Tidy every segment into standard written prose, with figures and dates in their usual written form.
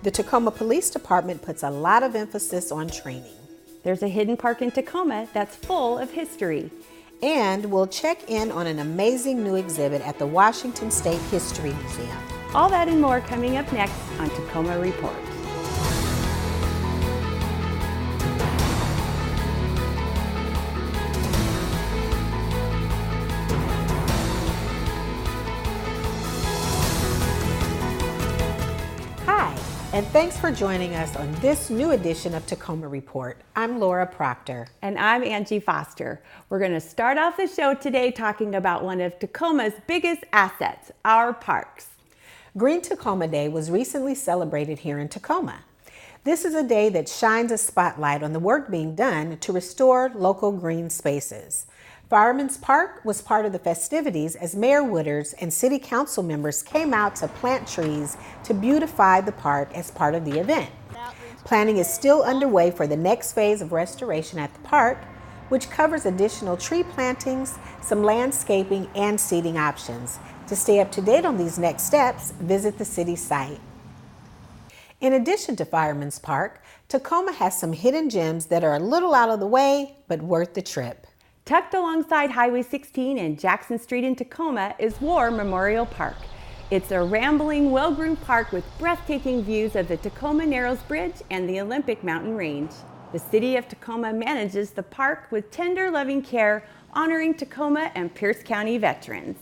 The Tacoma Police Department puts a lot of emphasis on training. There's a hidden park in Tacoma that's full of history. And we'll check in on an amazing new exhibit at the Washington State History Museum. All that and more coming up next on Tacoma Report. Hi, and thanks for joining us on this new edition of Tacoma Report. I'm Laura Proctor. And I'm Angie Foster. We're going to start off the show today talking about one of Tacoma's biggest assets, our parks. Green Tacoma Day was recently celebrated here in Tacoma. This is a day that shines a spotlight on the work being done to restore local green spaces. Fireman's Park was part of the festivities as Mayor Wooders and City Council members came out to plant trees to beautify the park as part of the event. Planning is still underway for the next phase of restoration at the park, which covers additional tree plantings, some landscaping, and seating options. To stay up to date on these next steps, visit the city site. In addition to Fireman's Park, Tacoma has some hidden gems that are a little out of the way, but worth the trip. Tucked alongside Highway 16 and Jackson Street in Tacoma is War Memorial Park. It's a rambling, well-groomed park with breathtaking views of the Tacoma Narrows Bridge and the Olympic Mountain Range. The city of Tacoma manages the park with tender, loving care, honoring Tacoma and Pierce County veterans.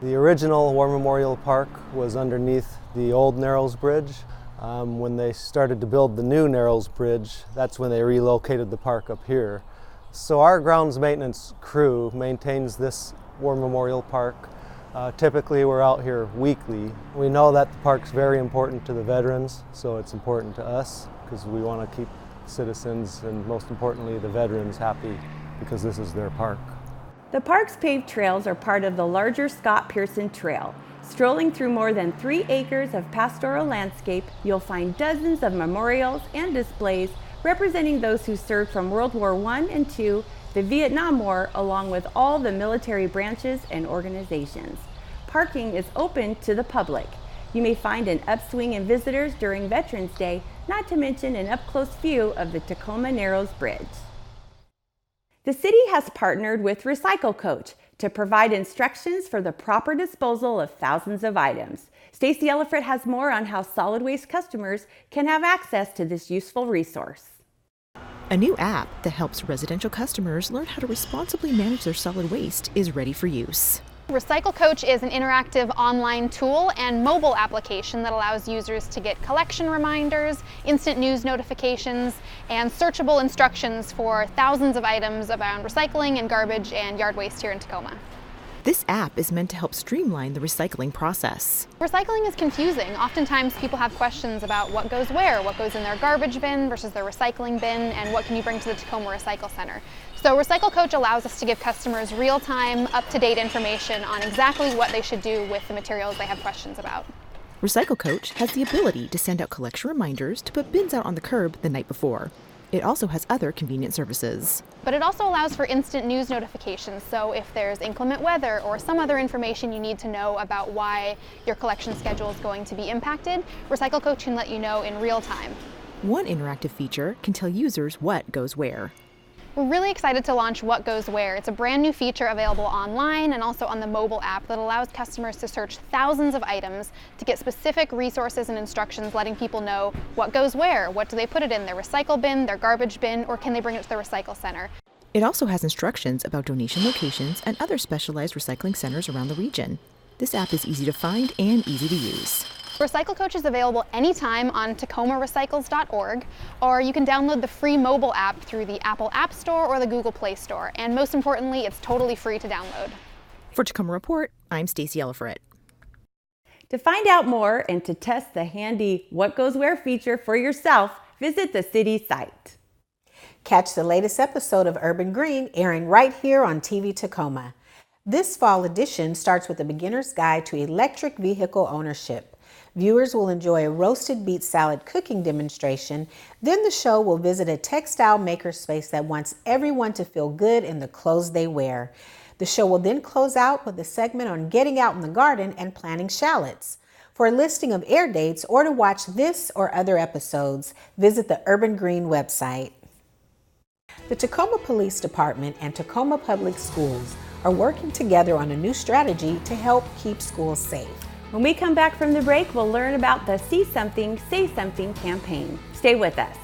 The original War Memorial Park was underneath the old Narrows Bridge. When they started to build the new Narrows Bridge, that's when they relocated the park up here. So our grounds maintenance crew maintains this War Memorial Park. Typically we're out here weekly. We know that the park's very important to the veterans, so it's important to us because we want to keep citizens and most importantly the veterans happy because this is their park. The park's paved trails are part of the larger Scott Pearson Trail. Strolling through more than 3 acres of pastoral landscape, you'll find dozens of memorials and displays representing those who served from World War I and II, the Vietnam War, along with all the military branches and organizations. Parking is open to the public. You may find an upswing in visitors during Veterans Day, not to mention an up-close view of the Tacoma Narrows Bridge. The city has partnered with Recycle Coach to provide instructions for the proper disposal of thousands of items. Stacy Ellifrit has more on how solid waste customers can have access to this useful resource. A new app that helps residential customers learn how to responsibly manage their solid waste is ready for use. Recycle Coach is an interactive online tool and mobile application that allows users to get collection reminders, instant news notifications, and searchable instructions for thousands of items around recycling and garbage and yard waste here in Tacoma. This app is meant to help streamline the recycling process. Recycling is confusing. Oftentimes people have questions about what goes where, what goes in their garbage bin versus their recycling bin, and what can you bring to the Tacoma Recycle Center. So Recycle Coach allows us to give customers real-time, up-to-date information on exactly what they should do with the materials they have questions about. Recycle Coach has the ability to send out collection reminders to put bins out on the curb the night before. It also has other convenient services. But it also allows for instant news notifications, so if there's inclement weather or some other information you need to know about why your collection schedule is going to be impacted, Recycle Coach can let you know in real time. One interactive feature can tell users what goes where. We're really excited to launch What Goes Where. It's a brand new feature available online and also on the mobile app that allows customers to search thousands of items to get specific resources and instructions letting people know what goes where, what do they put it in, their recycle bin, their garbage bin, or can they bring it to the recycle center. It also has instructions about donation locations and other specialized recycling centers around the region. This app is easy to find and easy to use. Recycle Coach is available anytime on tacomarecycles.org, or you can download the free mobile app through the Apple App Store or the Google Play Store. And most importantly, it's totally free to download. For Tacoma Report, I'm Stacy Ellifrit. To find out more and to test the handy What Goes Where feature for yourself, visit the city site. Catch the latest episode of Urban Green airing right here on TV Tacoma. This fall edition starts with a beginner's guide to electric vehicle ownership. Viewers will enjoy a roasted beet salad cooking demonstration. Then the show will visit a textile makerspace that wants everyone to feel good in the clothes they wear. The show will then close out with a segment on getting out in the garden and planting shallots. For a listing of air dates or to watch this or other episodes, visit the Urban Green website. The Tacoma Police Department and Tacoma Public Schools are working together on a new strategy to help keep schools safe. When we come back from the break, we'll learn about the See Something, Say Something campaign. Stay with us.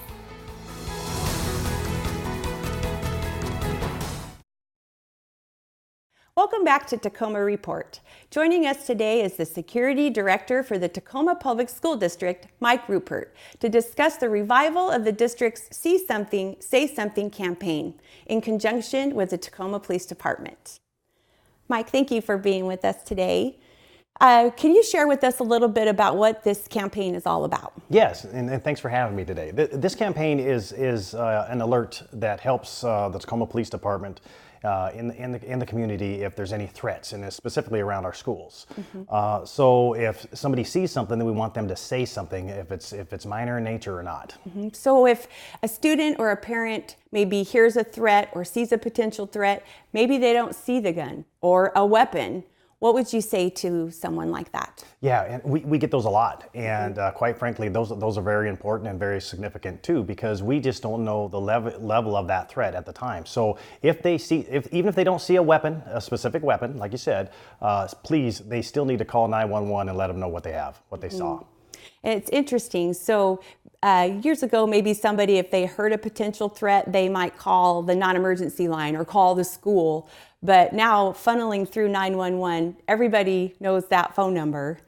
Welcome back to Tacoma Report. Joining us today is the Security Director for the Tacoma Public School District, Mike Rupert, to discuss the revival of the district's See Something, Say Something campaign in conjunction with the Tacoma Police Department. Mike, thank you for being with us today. Can you share with us a little bit about what this campaign is all about? Yes, and thanks for having me today. This campaign is an alert that helps the Tacoma Police Department in the community if there's any threats, and specifically around our schools. Mm-hmm. So if somebody sees something, then we want them to say something, if it's minor in nature or not. Mm-hmm. So if a student or a parent maybe hears a threat or sees a potential threat, maybe they don't see the gun or a weapon, what would you say to someone like that? Yeah, and we get those a lot, and quite frankly, those are very important and very significant too, because we just don't know the level of that threat at the time. So if they see, even if they don't see a weapon, a specific weapon, like you said, please, they still need to call 911 and let them know what they have, what they saw. And it's interesting. So years ago, maybe somebody, if they heard a potential threat, they might call the non-emergency line or call the school. But now, funneling through 911, everybody knows that phone number,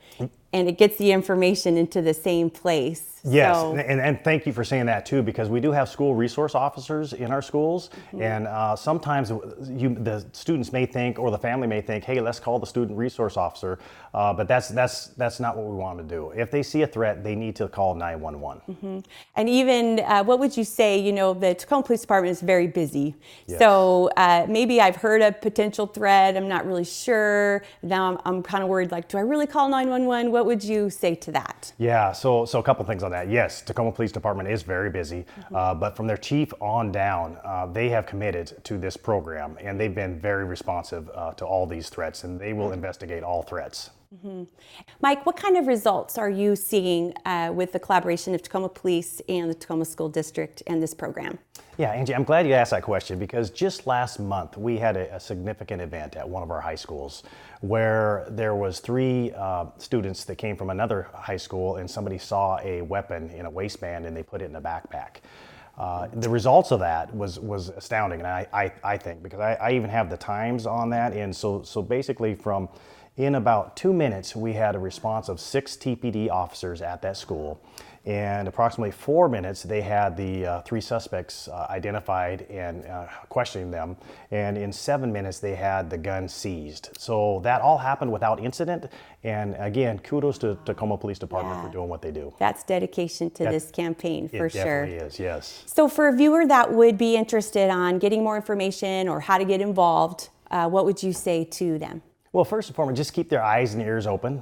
and it gets the information into the same place. Yes, so, and thank you for saying that too, because we do have school resource officers in our schools, mm-hmm. and sometimes the students may think, or the family may think, hey, let's call the student resource officer, but that's not what we want to do. If they see a threat, they need to call 911. Mm-hmm. And even, what would you say, the Tacoma Police Department is very busy. Yes. So maybe I've heard a potential threat, I'm not really sure, now I'm kind of worried, like, do I really call 911? What would you say to that? Yeah, so a couple things on that. Yes, Tacoma Police Department is very busy, mm-hmm. But from their chief on down, they have committed to this program, and they've been very responsive to all these threats, and they will investigate all threats. Mm-hmm. Mike, what kind of results are you seeing with the collaboration of Tacoma Police and the Tacoma School District and this program? Yeah, Angie, I'm glad you asked that question, because just last month we had a significant event at one of our high schools where there was 3 students that came from another high school, and somebody saw a weapon in a waistband and they put it in a backpack. The results of that was astounding, and I think, because I even have the times on that, and so basically in about 2 minutes, we had a response of 6 TPD officers at that school. And approximately 4 minutes, they had the 3 suspects identified and questioning them. And in 7 minutes, they had the gun seized. So that all happened without incident. And again, kudos to Tacoma Police Department for doing what they do. That's dedication to this campaign, for sure. It definitely is, yes. So for a viewer that would be interested on getting more information or how to get involved, what would you say to them? Well, first and foremost, just keep their eyes and ears open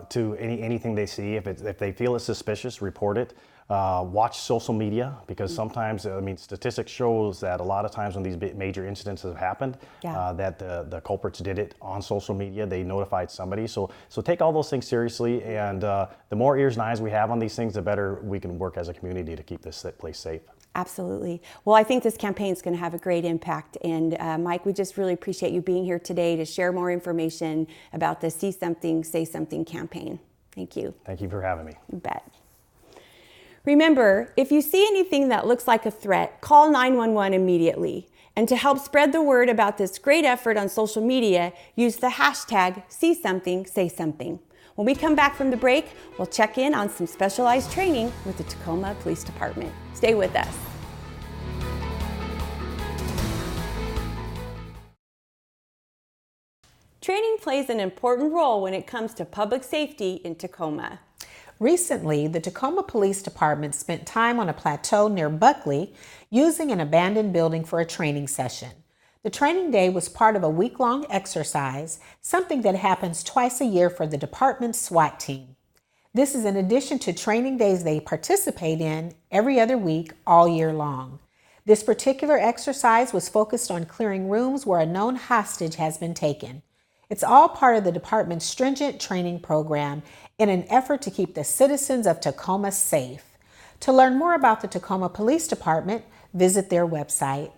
to anything they see. If they feel it's suspicious, report it. Watch social media, because sometimes, statistics shows that a lot of times when these major incidents have happened, that the culprits did it on social media. They notified somebody. So take all those things seriously, and the more ears and eyes we have on these things, the better we can work as a community to keep this place safe. Absolutely. Well, I think this campaign is going to have a great impact. And Mike, we just really appreciate you being here today to share more information about the See Something, Say Something campaign. Thank you. Thank you for having me. You bet. Remember, if you see anything that looks like a threat, call 911 immediately. And to help spread the word about this great effort on social media, use the hashtag See Something, Say Something. When we come back from the break, we'll check in on some specialized training with the Tacoma Police Department. Stay with us. Training plays an important role when it comes to public safety in Tacoma. Recently, the Tacoma Police Department spent time on a plateau near Buckley using an abandoned building for a training session. The training day was part of a week-long exercise, something that happens twice a year for the department's SWAT team. This is in addition to training days they participate in every other week all year long. This particular exercise was focused on clearing rooms where a known hostage has been taken. It's all part of the department's stringent training program in an effort to keep the citizens of Tacoma safe. To learn more about the Tacoma Police Department, visit their website.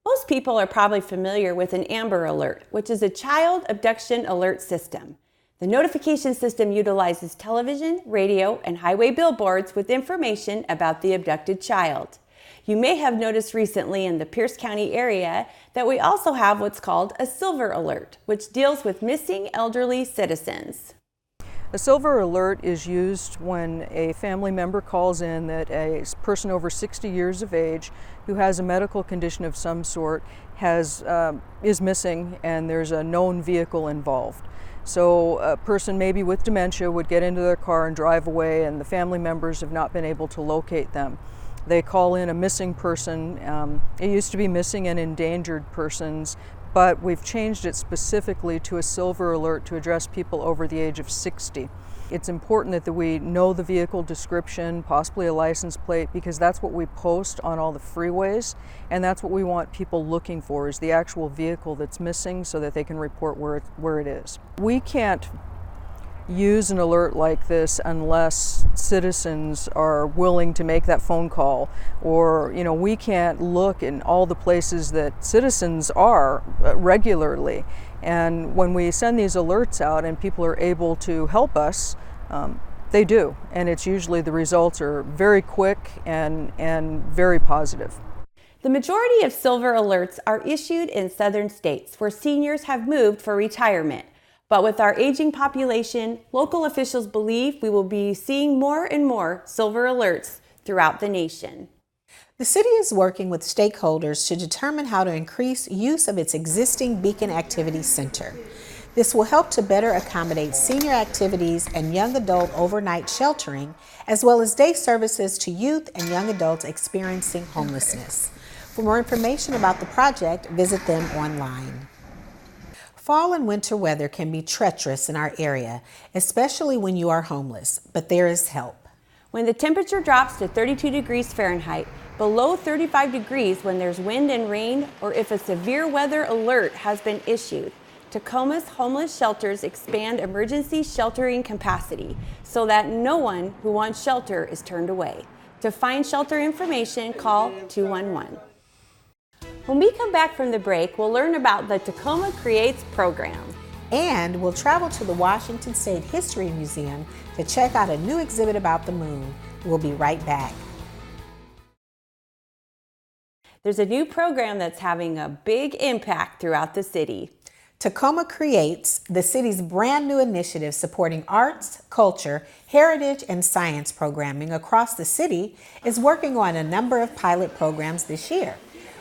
Most people are probably familiar with an Amber Alert, which is a child abduction alert system. The notification system utilizes television, radio, and highway billboards with information about the abducted child. You may have noticed recently in the Pierce County area that we also have what's called a Silver Alert, which deals with missing elderly citizens. A Silver Alert is used when a family member calls in that a person over 60 years of age who has a medical condition of some sort is missing and there's a known vehicle involved. So a person maybe with dementia would get into their car and drive away, and the family members have not been able to locate them. They call in a missing person. It used to be missing and endangered persons, but we've changed it specifically to a Silver Alert to address people over the age of 60. It's important that we know the vehicle description, possibly a license plate, because that's what we post on all the freeways, and that's what we want people looking for, is the actual vehicle that's missing so that they can report where it is. We can't use an alert like this unless citizens are willing to make that phone call, or we can't look in all the places that citizens are regularly. And when we send these alerts out and people are able to help us, they do, and it's usually the results are very quick and very positive. The majority of Silver Alerts are issued in southern states where seniors have moved for retirement. But with our aging population, local officials believe we will be seeing more and more Silver Alerts throughout the nation. The city is working with stakeholders to determine how to increase use of its existing Beacon Activity Center. This will help to better accommodate senior activities and young adult overnight sheltering, as well as day services to youth and young adults experiencing homelessness. For more information about the project, visit them online. Fall and winter weather can be treacherous in our area, especially when you are homeless, but there is help. When the temperature drops to 32 degrees Fahrenheit, below 35 degrees when there's wind and rain, or if a severe weather alert has been issued, Tacoma's homeless shelters expand emergency sheltering capacity so that no one who wants shelter is turned away. To find shelter information, call 211. When we come back from the break, we'll learn about the Tacoma Creates program. And we'll travel to the Washington State History Museum to check out a new exhibit about the moon. We'll be right back. There's a new program that's having a big impact throughout the city. Tacoma Creates, the city's brand new initiative supporting arts, culture, heritage, and science programming across the city, is working on a number of pilot programs this year.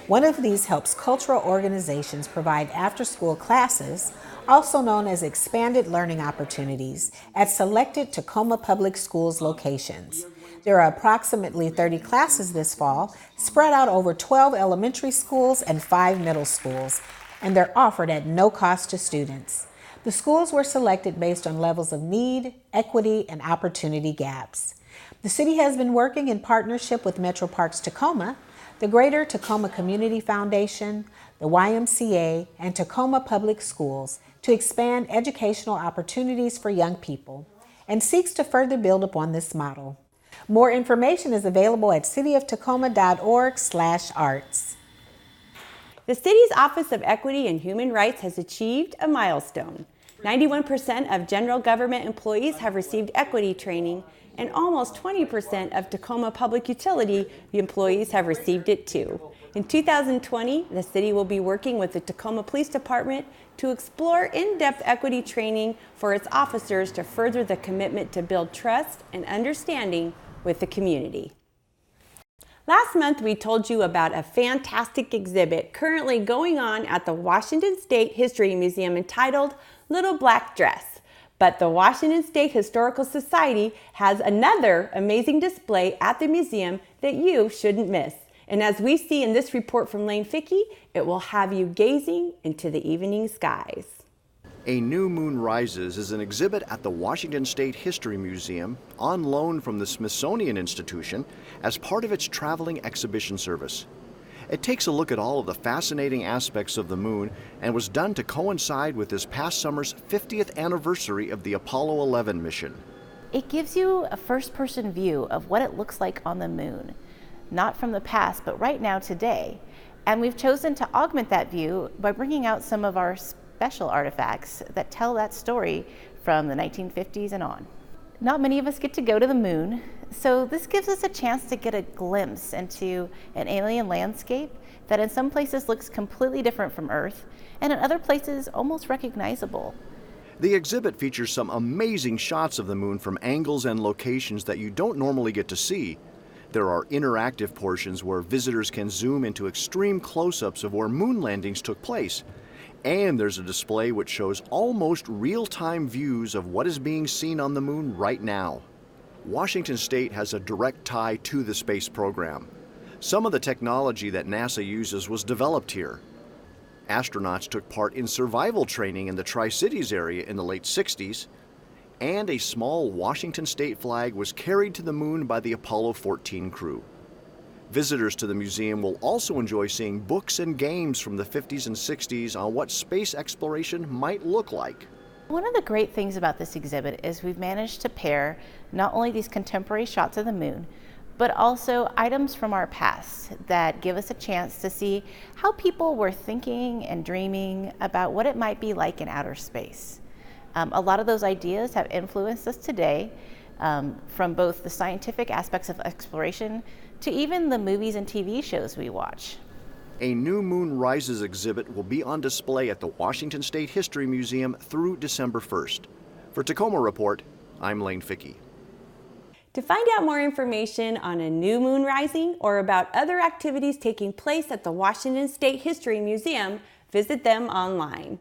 One of these helps cultural organizations provide after-school classes, also known as expanded learning opportunities, at selected Tacoma Public Schools locations. There are approximately 30 classes this fall, spread out over 12 elementary schools and 5 middle schools, and they're offered at no cost to students. The schools were selected based on levels of need, equity, and opportunity gaps. The city has been working in partnership with Metro Parks Tacoma, the Greater Tacoma Community Foundation, the YMCA, and Tacoma Public Schools to expand educational opportunities for young people, and seeks to further build upon this model. More information is available at cityoftacoma.org/arts. The city's Office of Equity and Human Rights has achieved a milestone. 91% of general government employees have received equity training, and almost 20% of Tacoma Public Utility employees have received it too. In 2020, the city will be working with the Tacoma Police Department to explore in-depth equity training for its officers to further the commitment to build trust and understanding with the community. Last month, we told you about a fantastic exhibit currently going on at the Washington State History Museum entitled Little Black Dress. But the Washington State Historical Society has another amazing display at the museum that you shouldn't miss. And as we see in this report from Lane Fickey, it will have you gazing into the evening skies. A New Moon Rises is an exhibit at the Washington State History Museum on loan from the Smithsonian Institution as part of its traveling exhibition service. It takes a look at all of the fascinating aspects of the moon and was done to coincide with this past summer's 50th anniversary of the Apollo 11 mission. It gives you a first-person view of what it looks like on the moon, not from the past, but right now, today. And we've chosen to augment that view by bringing out some of our special artifacts that tell that story from the 1950s and on. Not many of us get to go to the moon, so this gives us a chance to get a glimpse into an alien landscape that in some places looks completely different from Earth, and in other places almost recognizable. The exhibit features some amazing shots of the moon from angles and locations that you don't normally get to see. There are interactive portions where visitors can zoom into extreme close-ups of where moon landings took place. And there's a display which shows almost real-time views of what is being seen on the moon right now. Washington State has a direct tie to the space program. Some of the technology that NASA uses was developed here. Astronauts took part in survival training in the Tri-Cities area in the late 60s, and a small Washington State flag was carried to the moon by the Apollo 14 crew. Visitors to the museum will also enjoy seeing books and games from the 50s and 60s on what space exploration might look like. One of the great things about this exhibit is we've managed to pair not only these contemporary shots of the moon, but also items from our past that give us a chance to see how people were thinking and dreaming about what it might be like in outer space. A lot of those ideas have influenced us today, from both the scientific aspects of exploration to even the movies and TV shows we watch. A New Moon Rises exhibit will be on display at the Washington State History Museum through December 1st. For Tacoma Report, I'm Lane Fickey. To find out more information on a new moon rising or about other activities taking place at the Washington State History Museum, visit them online.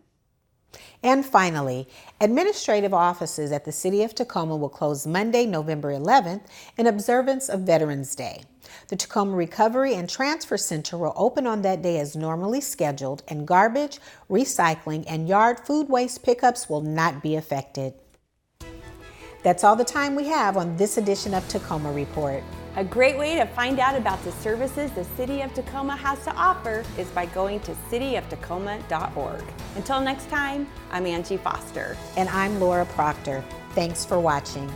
And finally, administrative offices at the City of Tacoma will close Monday, November 11th in observance of Veterans Day. The Tacoma Recovery and Transfer Center will open on that day as normally scheduled, and garbage, recycling, and yard food waste pickups will not be affected. That's all the time we have on this edition of Tacoma Report. A great way to find out about the services the City of Tacoma has to offer is by going to cityoftacoma.org. Until next time, I'm Angie Foster. And I'm Laura Proctor. Thanks for watching.